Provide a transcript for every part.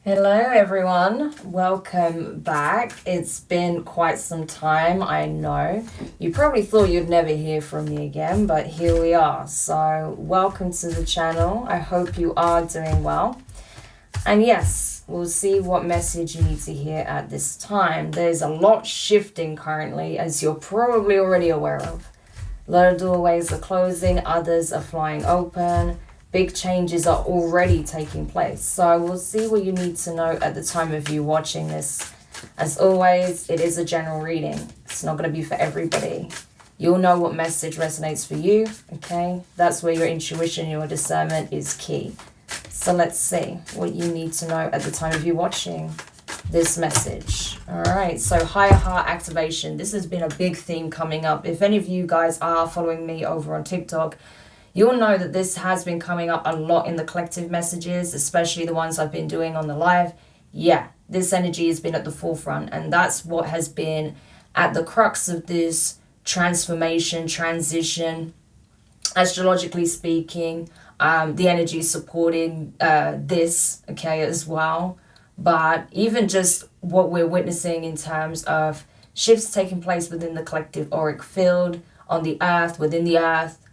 Hello, everyone. Welcome back. It's been quite some time, I know. You probably thought you'd never hear from me again, but here we are. So, welcome to the channel. I hope you are doing well. And yes, we'll see what message you need to hear at this time. There's a lot shifting currently, as you're probably already aware of. A lot of doorways are closing, others are flying open. Big changes are already taking place. So we'll see what you need to know at the time of you watching this. As always, it is a general reading. It's not going to be for everybody. You'll know what message resonates for you, okay? That's where your intuition, your discernment is key. So let's see what you need to know at the time of you watching this message. All right, so higher heart activation. This has been a big theme coming up. If any of you guys are following me over on TikTok, you'll know that this has been coming up a lot in the collective messages, especially the ones I've been doing on the live. Yeah, this energy has been at the forefront, and that's what has been at the crux of this transformation, transition, astrologically speaking. The energy is supporting this, okay, as well. But even just what we're witnessing in terms of shifts taking place within the collective auric field, on the earth,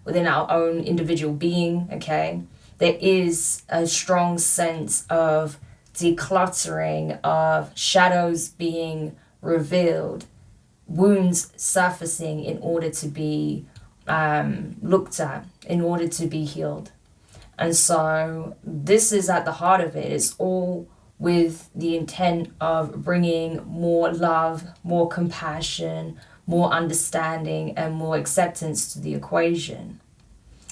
within our own individual being, okay? There is a strong sense of decluttering, of shadows being revealed, wounds surfacing in order to be looked at, in order to be healed. And so this is at the heart of it. It's all with the intent of bringing more love, more compassion, more understanding, and more acceptance to the equation.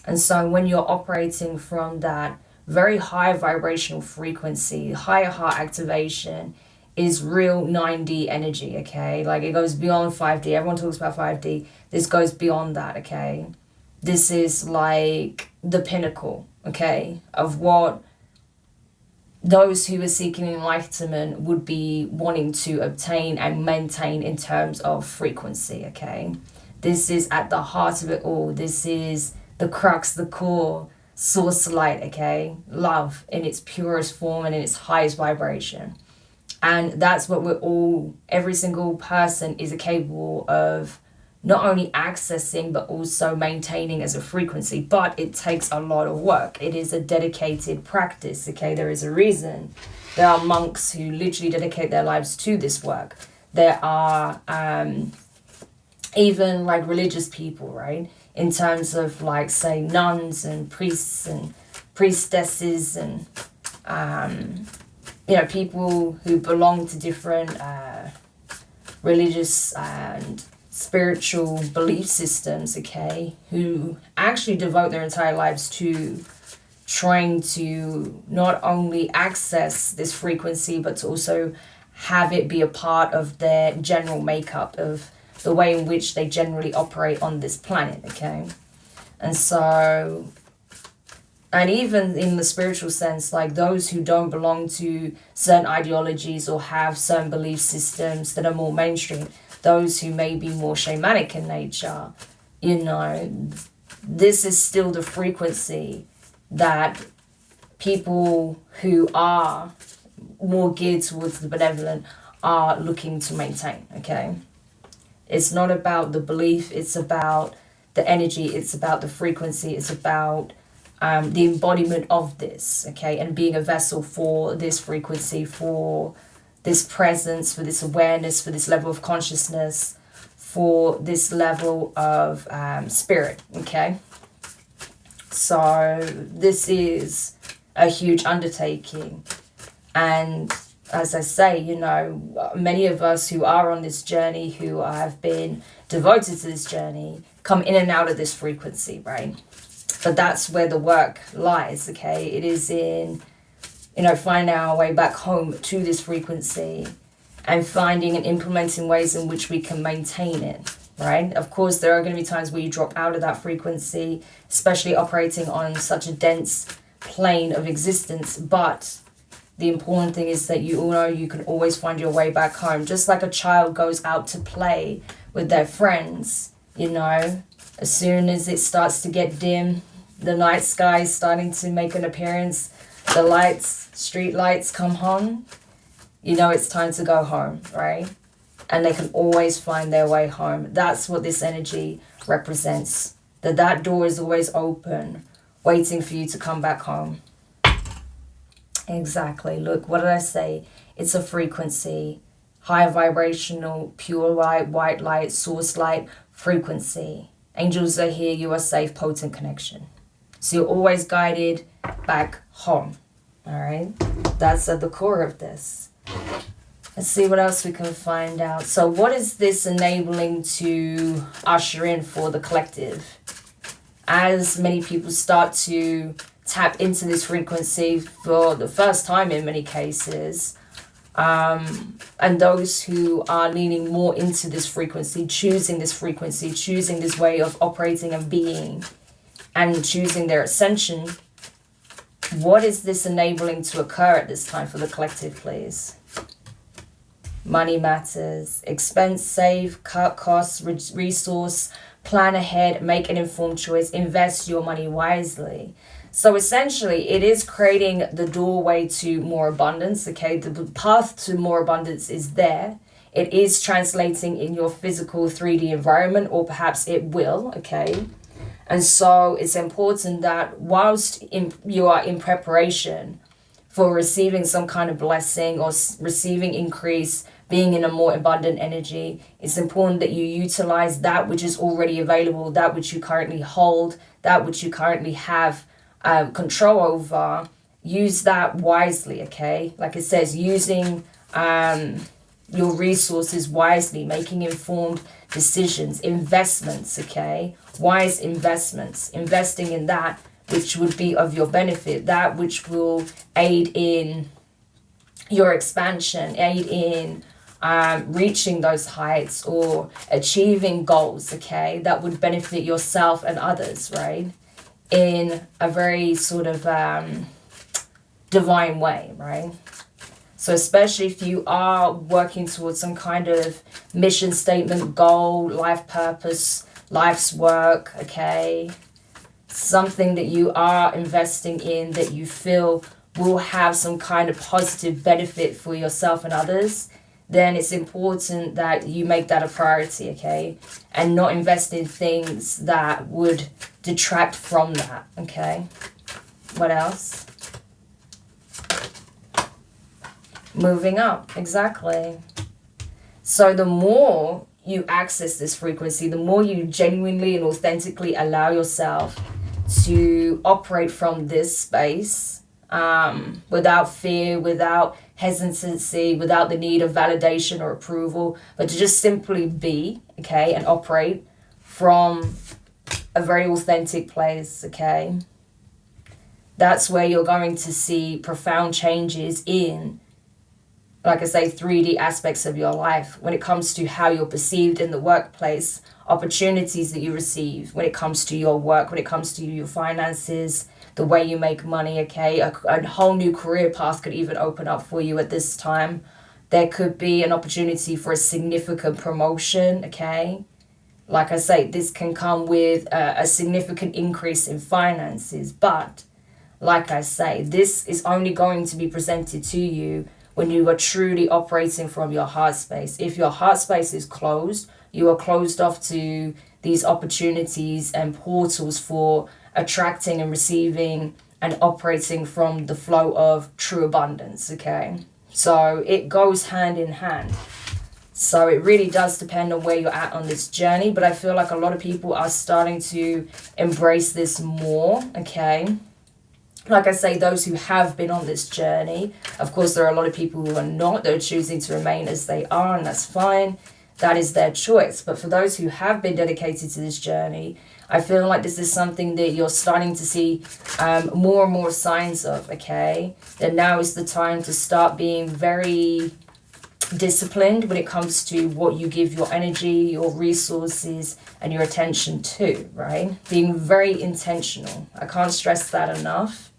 And so when you're operating from that very high vibrational frequency, higher heart activation is real 9D energy, okay? Like it goes beyond 5D. Everyone talks about 5D. This goes beyond that, okay? This is like the pinnacle, okay, of what those who are seeking enlightenment would be wanting to obtain and maintain in terms of frequency, okay? This is at the heart of it all. This is the crux, the core, source light, okay? Love in its purest form and in its highest vibration. And that's what we're all, every single person is capable of not only accessing but also maintaining as a frequency. But it takes a lot of work. It is a dedicated practice, okay? There is a reason. There are monks who literally dedicate their lives to this work. There are even like religious people, right? In terms of like, say, nuns and priests and priestesses and people who belong to different religious and spiritual belief systems, okay, who actually devote their entire lives to trying to not only access this frequency but to also have it be a part of their general makeup of the way in which they generally operate on this planet, okay? And so, and even in the spiritual sense, like those who don't belong to certain ideologies or have certain belief systems that are more mainstream, those who may be more shamanic in nature, this is still the frequency that people who are more geared towards the benevolent are looking to maintain, okay? It's not about the belief, it's about the energy, it's about the frequency, it's about the embodiment of this, okay? And being a vessel for this frequency, for this presence, for this awareness, for this level of consciousness, for this level of spirit, okay? So this is a huge undertaking. And as I say, many of us who are on this journey, who have been devoted to this journey, come in and out of this frequency, right? But that's where the work lies, okay? It is in finding our way back home to this frequency and finding and implementing ways in which we can maintain it, right? Of course, there are going to be times where you drop out of that frequency, especially operating on such a dense plane of existence. But the important thing is that you all know you can always find your way back home. Just like a child goes out to play with their friends, as soon as it starts to get dim, the night sky is starting to make an appearance, the lights, street lights come on, you know it's time to go home, right? And they can always find their way home. That's what this energy represents. That door is always open, waiting for you to come back home. Exactly. Look, what did I say? It's a frequency. High vibrational, pure light, white light, source light, frequency. Angels are here. You are safe, potent connection. So you're always guided back home. All right? That's at the core of this. Let's see what else we can find out. So what is this enabling to usher in for the collective? As many people start to tap into this frequency for the first time in many cases, and those who are leaning more into this frequency, choosing this way of operating and being, and choosing their ascension, what is this enabling to occur at this time for the collective, please? Money matters. Expense, save, cut costs, resource, plan ahead, make an informed choice, invest your money wisely. So essentially, it is creating the doorway to more abundance, okay? The path to more abundance is there. It is translating in your physical 3D environment, or perhaps it will, okay? And so it's important that whilst you are in preparation for receiving some kind of blessing or receiving increase, being in a more abundant energy, it's important that you utilize that which is already available, that which you currently hold, that which you currently have control over. Use that wisely, okay? Like it says, using your resources wisely, making informed decisions, investments, okay? Wise investments, investing in that which would be of your benefit, that which will aid in your expansion, aid in reaching those heights or achieving goals, okay, that would benefit yourself and others, right, in a very sort of divine way, right? So especially if you are working towards some kind of mission statement, goal, life purpose, life's work, okay, something that you are investing in that you feel will have some kind of positive benefit for yourself and others, then it's important that you make that a priority, okay? And not invest in things that would detract from that, okay? What else? Moving up, exactly. So the more you access this frequency, the more you genuinely and authentically allow yourself to operate from this space, without fear, without hesitancy, without the need of validation or approval, but to just simply be, okay, and operate from a very authentic place, okay? That's where you're going to see profound changes in, like I say, 3D aspects of your life when it comes to how you're perceived in the workplace, opportunities that you receive, when it comes to your work, when it comes to your finances, the way you make money, okay? A whole new career path could even open up for you at this time. There could be an opportunity for a significant promotion, okay? Like I say, this can come with a significant increase in finances, but like I say, this is only going to be presented to you when you are truly operating from your heart space. If your heart space is closed, you are closed off to these opportunities and portals for attracting and receiving and operating from the flow of true abundance, okay? So it goes hand in hand. So it really does depend on where you're at on this journey, but I feel like a lot of people are starting to embrace this more, okay? Like I say, those who have been on this journey, of course, there are a lot of people who are not. They're choosing to remain as they are, and that's fine. That is their choice. But for those who have been dedicated to this journey, I feel like this is something that you're starting to see more and more signs of, okay? That now is the time to start being very disciplined when it comes to what you give your energy, your resources, and your attention to, right? Being very intentional. I can't stress that enough.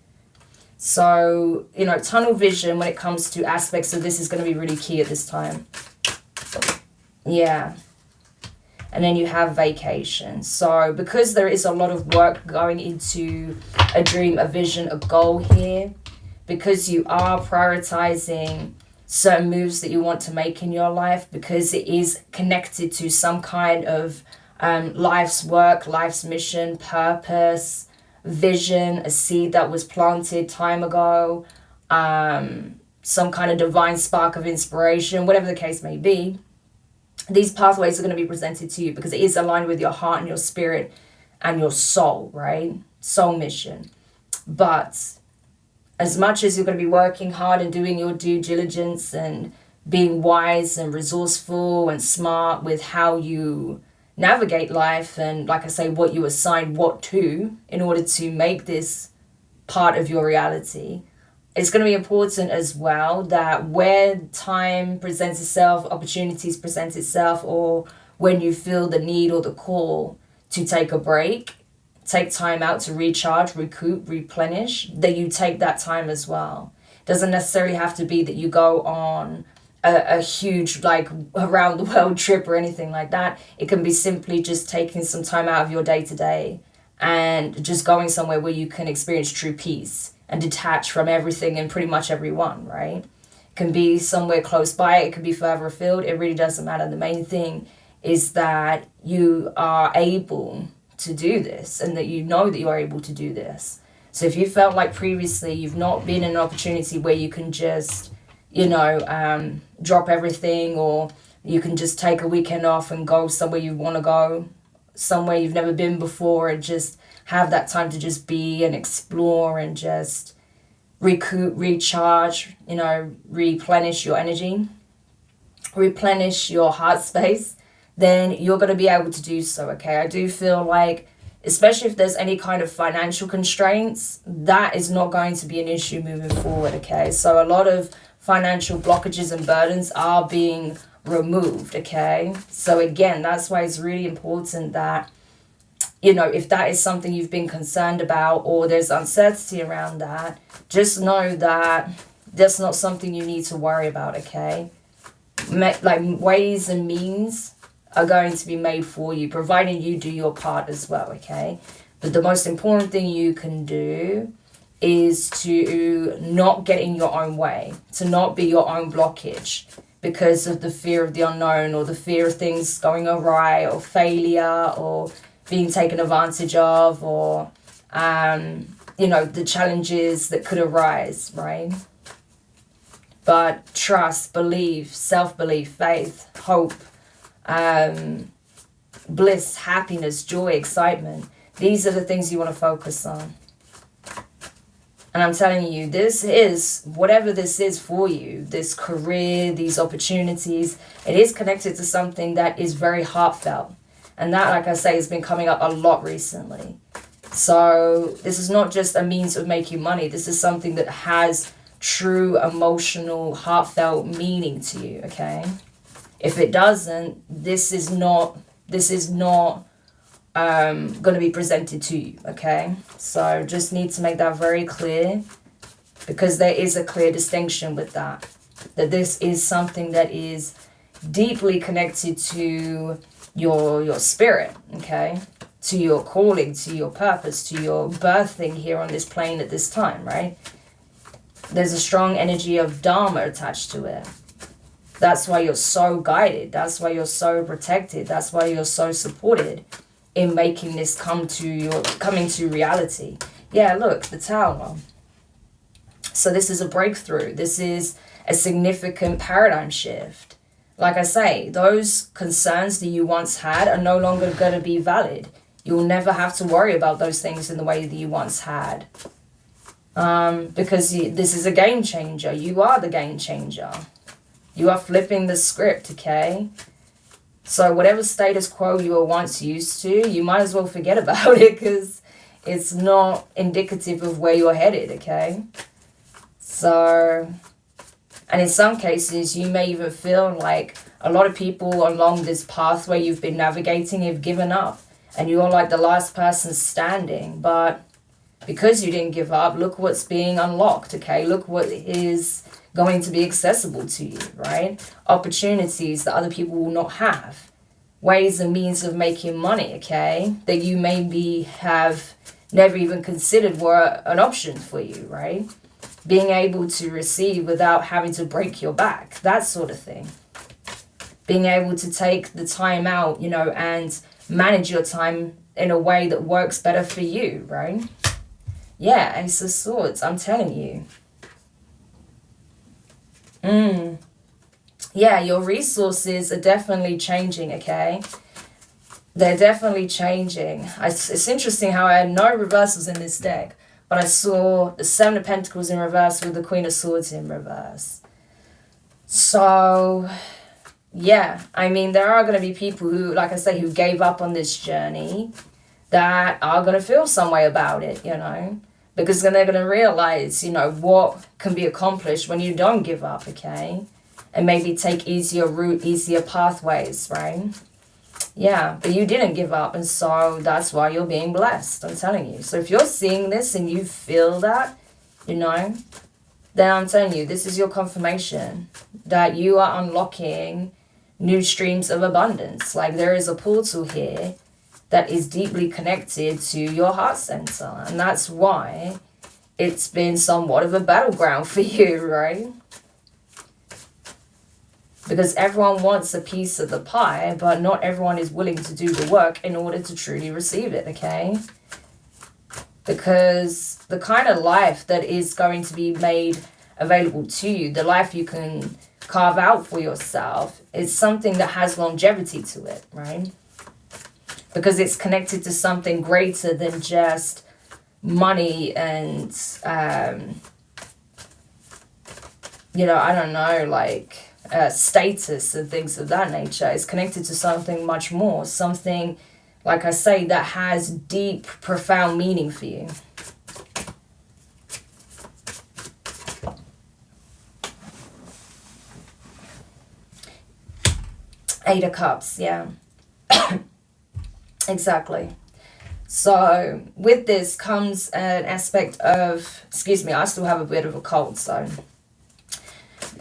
So, you know, tunnel vision when it comes to aspects of this is going to be really key at this time. Yeah. And then you have vacation. So because there is a lot of work going into a dream, a vision, a goal here, because you are prioritizing certain moves that you want to make in your life, because it is connected to some kind of life's work, life's mission, purpose, vision, a seed that was planted time ago, some kind of divine spark of inspiration, whatever the case may be. These pathways are going to be presented to you because it is aligned with your heart and your spirit and your soul, right? Soul mission. But as much as you're going to be working hard and doing your due diligence and being wise and resourceful and smart with how you navigate life, and like I say, what you assign what to in order to make this part of your reality, it's going to be important as well that when time presents itself, opportunities present itself, or when you feel the need or the call to take a break, take time out to recharge, recoup, replenish, that you take that time as well. It doesn't necessarily have to be that you go on a huge like around the world trip or anything like that. It can be simply just taking some time out of your day to day and just going somewhere where you can experience true peace and detach from everything and pretty much everyone, right? It can be somewhere close by, it could be further afield, it really doesn't matter. The main thing is that you are able to do this and that you know that you are able to do this. So if you felt like previously you've not been in an opportunity where you can just, drop everything, or you can just take a weekend off and go somewhere you want to go, somewhere you've never been before, and just have that time to just be and explore and just recoup, recharge, replenish your energy, replenish your heart space, then you're going to be able to do so, okay? I do feel like, especially if there's any kind of financial constraints, that is not going to be an issue moving forward, okay? So a lot of financial blockages and burdens are being removed, okay? So again, that's why it's really important that, if that is something you've been concerned about or there's uncertainty around that, just know that that's not something you need to worry about, okay? Like ways and means are going to be made for you, providing you do your part as well, okay? But the most important thing you can do is to not get in your own way, to not be your own blockage because of the fear of the unknown or the fear of things going awry or failure or being taken advantage of, or, the challenges that could arise, right? But trust, belief, self-belief, faith, hope, bliss, happiness, joy, excitement. These are the things you want to focus on. And I'm telling you, this is, whatever this is for you, this career, these opportunities, it is connected to something that is very heartfelt. And that, like I say, has been coming up a lot recently. So this is not just a means of making money. This is something that has true emotional, heartfelt meaning to you, okay? If it doesn't, this is not going to be presented to you, okay? So just need to make that very clear, because there is a clear distinction with that this is something that is deeply connected to your spirit, okay? To your calling, to your purpose, to your birthing here on this plane at this time, right? There's a strong energy of Dharma attached to it. That's why you're so guided. That's why you're so protected. That's why you're so supported in making this coming to reality. Yeah, look, the Tower. So this is a breakthrough. This is a significant paradigm shift. Like I say, those concerns that you once had are no longer going to be valid. You'll never have to worry about those things in the way that you once had. Because this is a game changer. You are the game changer. You are flipping the script, okay? So whatever status quo you were once used to, you might as well forget about it, because it's not indicative of where you're headed, okay? So, and in some cases, you may even feel like a lot of people along this pathway you've been navigating have given up, and you're like the last person standing. But because you didn't give up, look what's being unlocked, okay? Look what is going to be accessible to you, right? Opportunities that other people will not have. Ways and means of making money, okay? That you maybe have never even considered were an option for you, right? being able to receive without having to break your back, that sort of thing. Being able to take the time out, and manage your time in a way that works better for you, right? Yeah, Ace of Swords, I'm telling you. Yeah, your resources are definitely changing, okay? They're definitely changing. It's interesting how I had no reversals in this deck, but I saw the Seven of Pentacles in reverse with the Queen of Swords in reverse. So, yeah, I mean, there are going to be people who, like I say, who gave up on this journey that are going to feel some way about it, because then they're going to realize, what can be accomplished when you don't give up, okay? And maybe take easier pathways, right? Yeah, but you didn't give up, and so that's why you're being blessed, I'm telling you. So if you're seeing this and you feel that, then I'm telling you, this is your confirmation that you are unlocking new streams of abundance. Like, there is a portal here that is deeply connected to your heart center, and that's why it's been somewhat of a battleground for you, right? Because everyone wants a piece of the pie, but not everyone is willing to do the work in order to truly receive it, okay? Because the kind of life that is going to be made available to you, the life you can carve out for yourself, is something that has longevity to it, right? Because it's connected to something greater than just money and, I don't know, like status and things of that nature. It's connected to something much more, something, like I say, that has deep, profound meaning for you. Eight of Cups, yeah. Exactly. So with this comes an aspect of, excuse me, I still have a bit of a cold, so.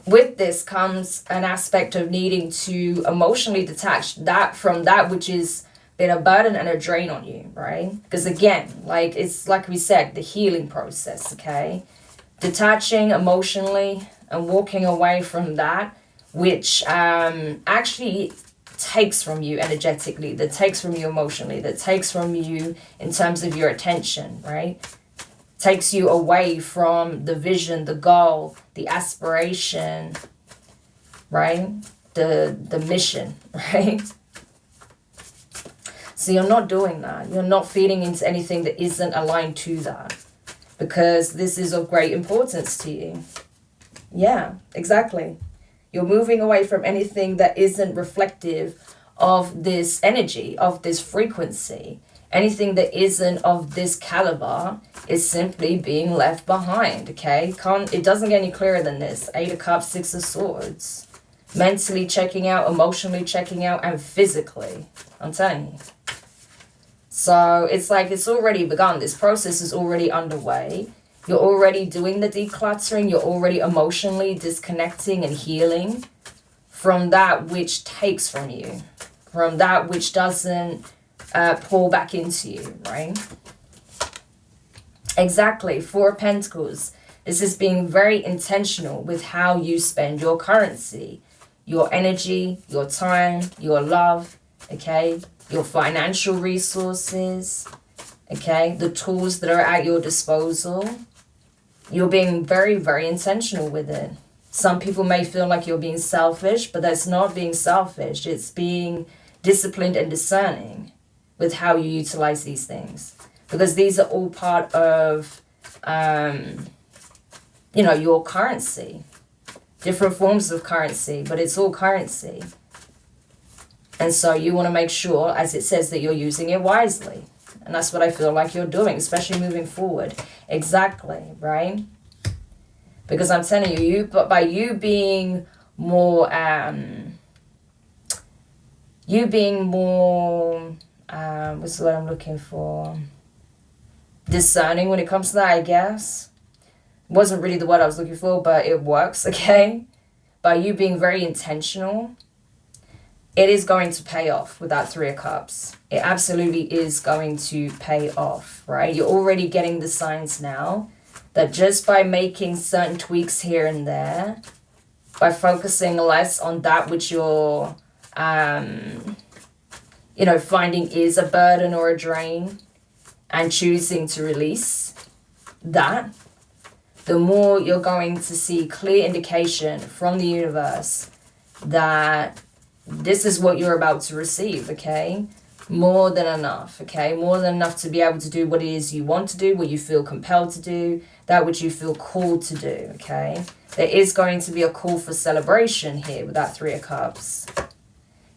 With this comes an aspect of needing to emotionally detach from that which is been a burden and a drain on you, right? Because again, it's like we said, the healing process, okay? Detaching emotionally and walking away from that which actually takes from you energetically, that takes from you emotionally, that takes from you in terms of your attention, right? Takes you away from the vision, the goal, the aspiration, right? The mission, right? So you're not doing that. You're not feeding into anything that isn't aligned to that, because this is of great importance to you. Yeah, exactly. You're moving away from anything that isn't reflective of this energy, of this frequency. Anything that isn't of this caliber is simply being left behind, okay? It doesn't get any clearer than this. Eight of Cups, Six of Swords. Mentally checking out, emotionally checking out, and physically. I'm telling you. So it's like it's already begun. This process is already underway. You're already doing the decluttering. You're already emotionally disconnecting and healing from that which takes from you, from that which doesn't pour back into you, right? Exactly. Four of Pentacles. This is being very intentional with how you spend your currency, your energy, your time, your love, okay? Your financial resources, okay? The tools that are at your disposal. You're being very, very intentional with it. Some people may feel like you're being selfish, but that's not being selfish. It's being disciplined and discerning with how you utilize these things. Because these are all part of, your currency. Different forms of currency, but it's all currency. And so you want to make sure, as it says, that you're using it wisely. And that's what I feel like you're doing, especially moving forward. Exactly, right? Because I'm telling you, but by you being more, what's the word I'm looking for? Discerning when it comes to that, I guess. Wasn't really the word I was looking for, but it works, okay? By you being very intentional, it is going to pay off with that Three of Cups. It absolutely is going to pay off, right? You're already getting the signs now that just by making certain tweaks here and there, by focusing less on that which you're, finding is a burden or a drain, and choosing to release that, the more you're going to see clear indication from the universe that this is what you're about to receive, okay? More than enough, okay? More than enough to be able to do what it is you want to do, what you feel compelled to do, that which you feel called to do, okay? There is going to be a call for celebration here with that Three of Cups.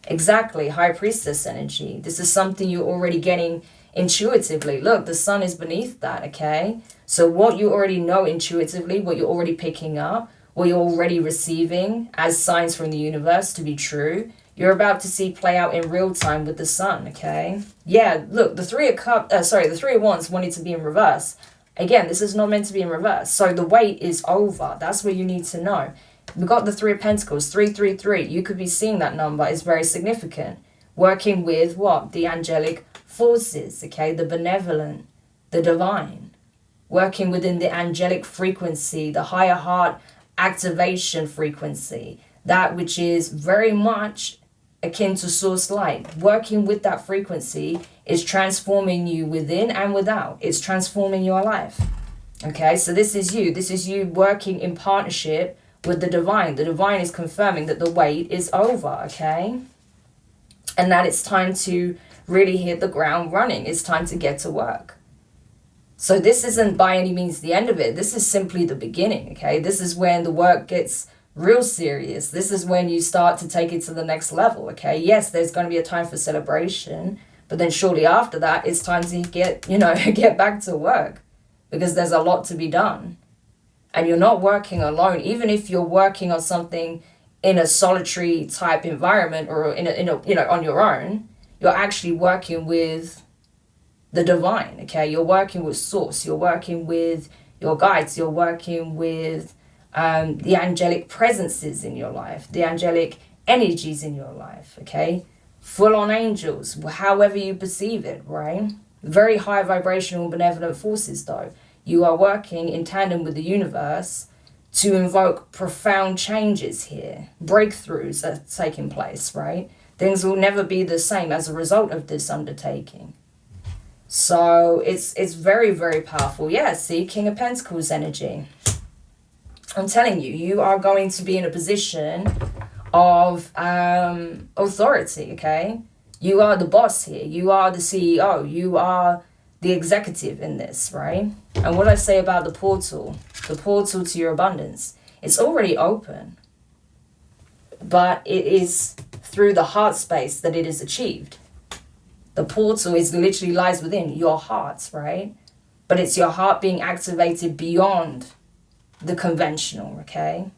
Exactly, High Priestess energy. This is something you're already getting intuitively. Look, the sun is beneath that, okay? So what you already know intuitively, what you're already picking up, what you're already receiving as signs from the universe to be true, you're about to see play out in real time with the sun, okay? Yeah, look, the Three of Wands wanted to be in reverse. Again, this is not meant to be in reverse. So the wait is over. That's what you need to know. We've got the Three of Pentacles, 333. You could be seeing that number. It's very significant. Working with what? The angelic forces, okay? The benevolent, the divine. Working within the angelic frequency, the higher heart activation frequency. That which is very much akin to source light. Working with that frequency is transforming you within and without. It's transforming your life. Okay, so this is you. This is you working in partnership with the divine. The divine is confirming that the wait is over, okay? And that it's time to really hit the ground running. It's time to get to work. So this isn't by any means the end of it. This is simply the beginning, okay? This is when the work gets real serious. This is when you start to take it to the next level, okay? Yes, there's going to be a time for celebration, but then shortly after that, it's time to get back to work, because there's a lot to be done. And you're not working alone. Even if you're working on something in a solitary type environment or in a on your own, you're actually working with the divine, okay? You're working with source. You're working with your guides. You're working with the angelic presences in your life, the angelic energies in your life, okay? Full on angels, however you perceive it, right? Very high vibrational benevolent forces though. You are working in tandem with the universe to invoke profound changes here. Breakthroughs are taking place, right? Things will never be the same as a result of this undertaking. So it's very, very powerful. Yeah, see, King of Pentacles energy. I'm telling you, you are going to be in a position of authority, okay? You are the boss here. You are the CEO. You are the executive in this, right? And what I say about the portal to your abundance, it's already open. But it is through the heart space that it is achieved. The portal is literally lies within your heart, right? But it's your heart being activated beyond the conventional, okay?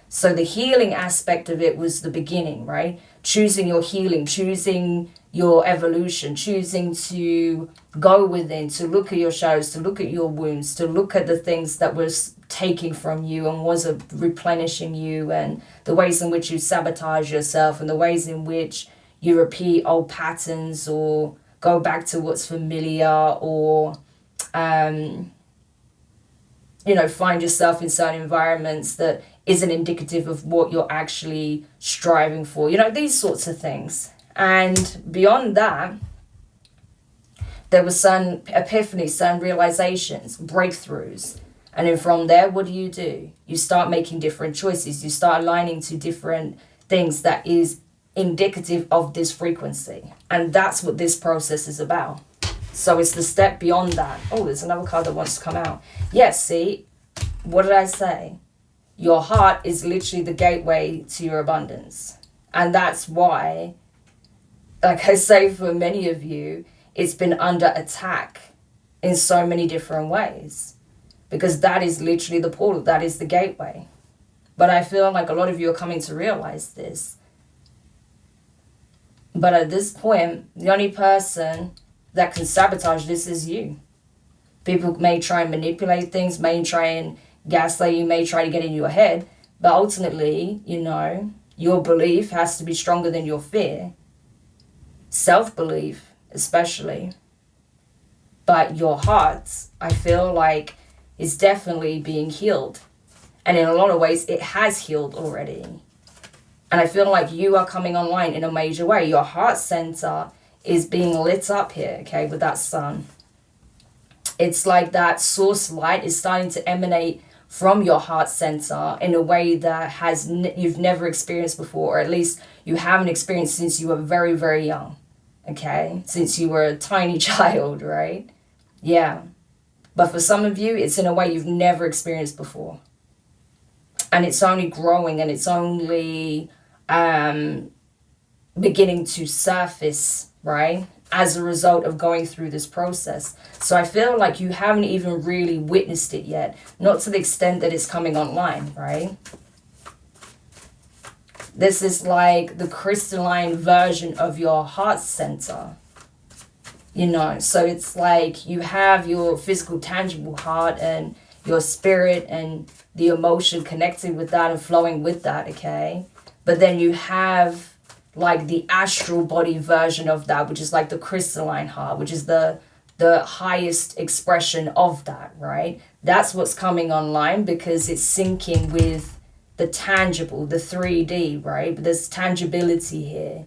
So the healing aspect of it was the beginning, right? Choosing your healing, choosing your evolution, choosing to go within, to look at your shadows, to look at your wounds, to look at the things that was taking from you and was replenishing you, and the ways in which you sabotage yourself, and the ways in which you repeat old patterns or go back to what's familiar, or find yourself in certain environments that isn't indicative of what you're actually striving for, these sorts of things. And beyond that, there was some epiphanies, some realizations, breakthroughs. And then from there, what do? You start making different choices. You start aligning to different things that is indicative of this frequency. And that's what this process is about. So it's the step beyond that. Oh, there's another card that wants to come out. Yes, see, what did I say? Your heart is literally the gateway to your abundance. And that's why, like I say, for many of you, it's been under attack in so many different ways. Because that is literally the portal. That is the gateway. But I feel like a lot of you are coming to realize this. But at this point, the only person that can sabotage this is you. People may try and manipulate things, may try and gaslight you, may try to get in your head. But ultimately, your belief has to be stronger than your fear. Self-belief, especially. But your heart, I feel like is definitely being healed. And in a lot of ways, it has healed already. And I feel like you are coming online in a major way. Your heart center is being lit up here, okay, with that sun. It's like that source light is starting to emanate from your heart center in a way that you've never experienced before, or at least you haven't experienced since you were very, very young, okay? Since you were a tiny child, right? Yeah. But for some of you, it's in a way you've never experienced before. And it's only growing, and it's only beginning to surface, right? As a result of going through this process. So I feel like you haven't even really witnessed it yet. Not to the extent that it's coming online, right? This is like the crystalline version of your heart center. You know, so it's like you have your physical, tangible heart and your spirit and the emotion connected with that and flowing with that, okay? But then you have like the astral body version of that, which is like the crystalline heart, which is the highest expression of that, right? That's what's coming online because it's syncing with the tangible, the 3D, right? But there's tangibility here.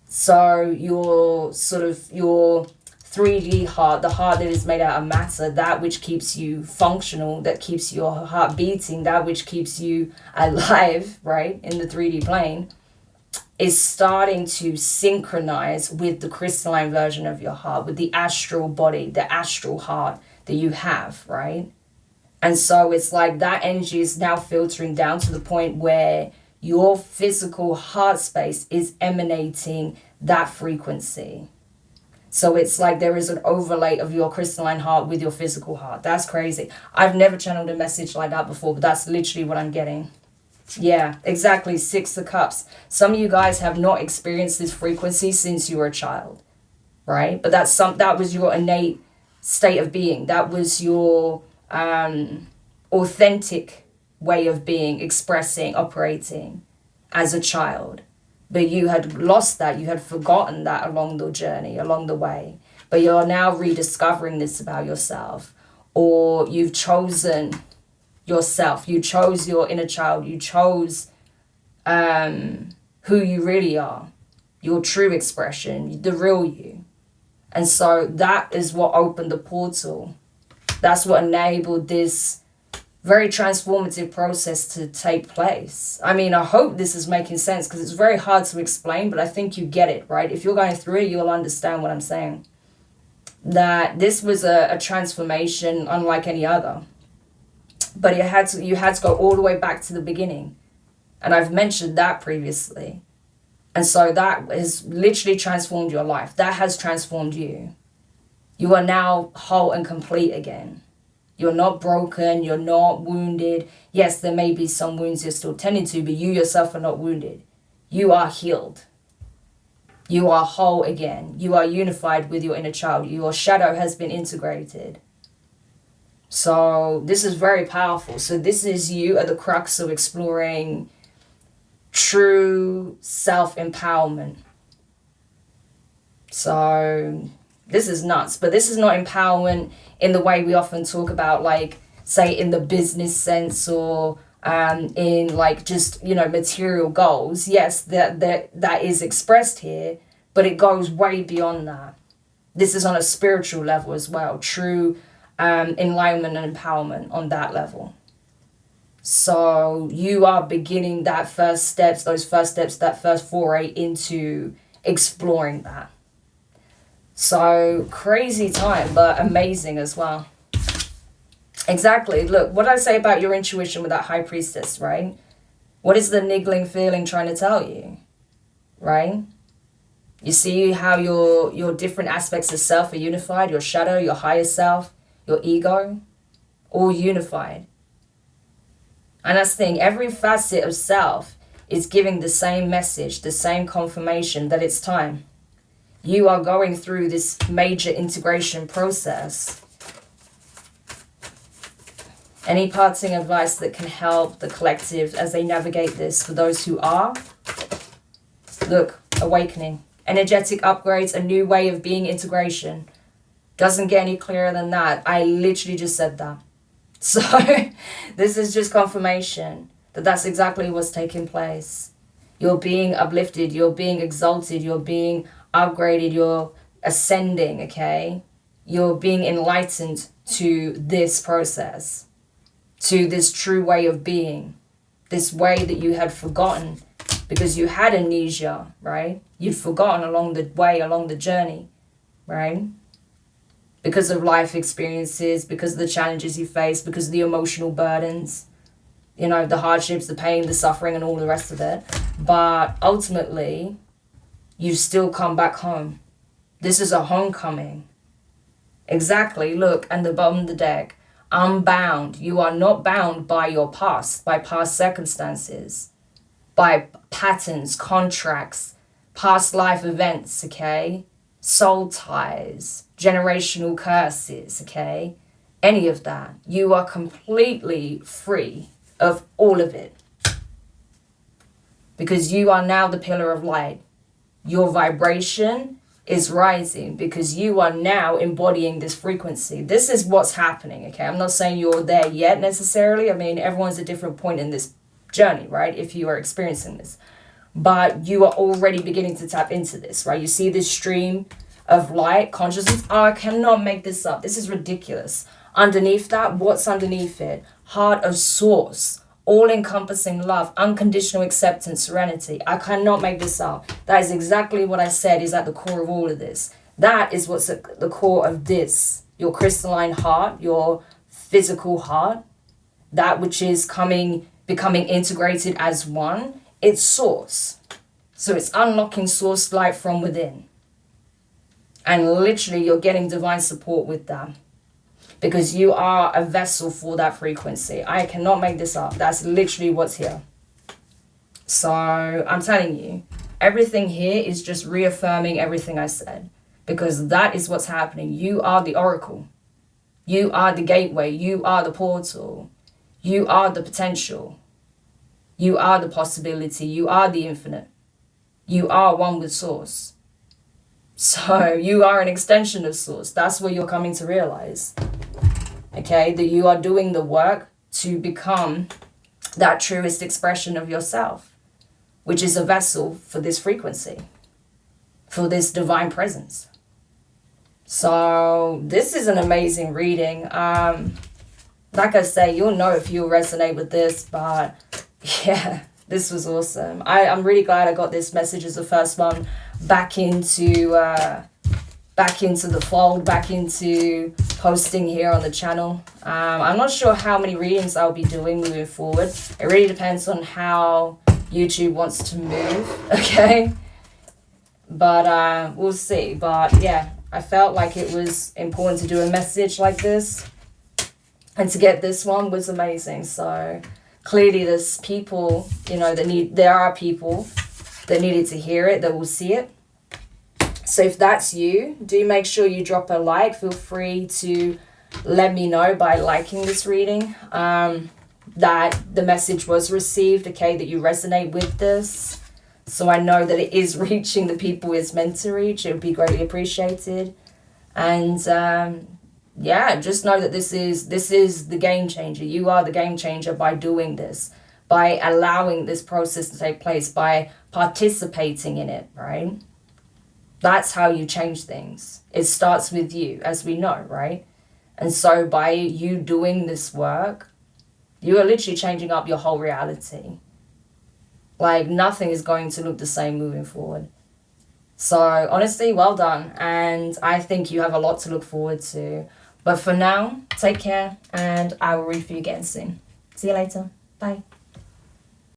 So your 3D heart, the heart that is made out of matter, that which keeps you functional, that keeps your heart beating, that which keeps you alive, right, in the 3D plane, is starting to synchronize with the crystalline version of your heart, with the astral body, the astral heart that you have, right? And so it's like that energy is now filtering down to the point where your physical heart space is emanating that frequency. So it's like there is an overlay of your crystalline heart with your physical heart. That's crazy. I've never channeled a message like that before, but that's literally what I'm getting. Yeah, exactly. 6 of Cups. Some of you guys have not experienced this frequency since you were a child, right? But that was your innate state of being. That was your authentic way of being, expressing, operating as a child. But you had lost that. You had forgotten that along the journey, along the way. But you're now rediscovering this about yourself, or you've chosen yourself. You chose your inner child. You chose who you really are, your true expression, the real you. And so that is what opened the portal. That's what enabled this very transformative process to take place. I mean, I hope this is making sense because it's very hard to explain, but I think you get it, right? If you're going through it, you'll understand what I'm saying. That this was a transformation unlike any other. But you had to go all the way back to the beginning. And I've mentioned that previously. And so that has literally transformed your life. That has transformed you. You are now whole and complete again. You're not broken. You're not wounded. Yes, there may be some wounds you're still tending to, but you yourself are not wounded. You are healed. You are whole again. You are unified with your inner child. Your shadow has been integrated. So this is very powerful. So this is you at the crux of exploring true self-empowerment. So this is nuts, but this is not empowerment in the way we often talk about, like, say, in the business sense or in like just, you know, material goals. Yes, that is expressed here, but it goes way beyond that. This is on a spiritual level as well. True enlightenment and empowerment on that level. So you are beginning that first steps, that first foray into exploring that. So crazy time, but amazing as well. Exactly. Look, what I say about your intuition with that High Priestess, right? What is the niggling feeling trying to tell you, right? You see how your different aspects of self are unified, your shadow, your higher self, your ego, all unified. And that's the thing, every facet of self is giving the same message, the same confirmation that it's time. You are going through this major integration process. Any parting advice that can help the collective as they navigate this for those who are? Look, awakening, energetic upgrades, a new way of being, integration. Doesn't get any clearer than that. I literally just said that. So this is just confirmation that that's exactly what's taking place. You're being uplifted, you're being exalted, you're being upgraded, you're ascending, okay? You're being enlightened to this process, to this true way of being, this way that you had forgotten because you had amnesia, right? You'd forgotten along the way, along the journey, right? Because of life experiences, because of the challenges you face, because of the emotional burdens, you know, the hardships, the pain, the suffering, and all the rest of it. But ultimately, you still come back home. This is a homecoming. Exactly. Look, at the bottom of the deck, unbound. You are not bound by your past, by past circumstances, by patterns, contracts, past life events, okay? Soul ties, generational curses, okay? Any of that. You are completely free of all of it. Because you are now the pillar of light. Your vibration is rising because you are now embodying this frequency. This is what's happening, okay? I'm not saying you're there yet necessarily. I mean, everyone's at a different point in this journey, right? If you are experiencing this. But you are already beginning to tap into this, right? You see this stream of light, consciousness. Oh, I cannot make this up. This is ridiculous. Underneath that, what's underneath it? Heart of source. All-encompassing love, unconditional acceptance, serenity. I cannot make this up. That is exactly what I said is at the core of all of this. That is what's at the core of this. Your crystalline heart, your physical heart, that which is becoming integrated as one. It's source. So it's unlocking source light from within. And literally you're getting divine support with that. Because you are a vessel for that frequency. I cannot make this up. That's literally what's here. So I'm telling you, everything here is just reaffirming everything I said. Because that is what's happening. You are the oracle. You are the gateway. You are the portal. You are the potential. You are the possibility. You are the infinite. You are one with source. So you are an extension of source. That's what you're coming to realize. Okay, that you are doing the work to become that truest expression of yourself, which is a vessel for this frequency, for this divine presence. So this is an amazing reading. Like I say, you'll know if you resonate with this, but yeah, this was awesome. I'm really glad I got this message as the first one back into the fold, back into posting here on the channel. I'm not sure how many readings I'll be doing moving forward. It really depends on how YouTube wants to move, okay? But we'll see. But yeah, I felt like it was important to do a message like this. And to get this one was amazing. So clearly there's people, you know, there are people that needed to hear it, that will see it. So if that's you, do make sure you drop a like. Feel free to let me know by liking this reading that the message was received, okay, that you resonate with this. So I know that it is reaching the people it's meant to reach. It would be greatly appreciated. And yeah, just know that this is the game changer. You are the game changer by doing this, by allowing this process to take place, by participating in it, right? That's how you change things. It starts with you, as we know, right? And so by you doing this work, you are literally changing up your whole reality. Like nothing is going to look the same moving forward. So honestly, well done. And I think you have a lot to look forward to. But for now, take care and I will read for you again soon. See you later. Bye.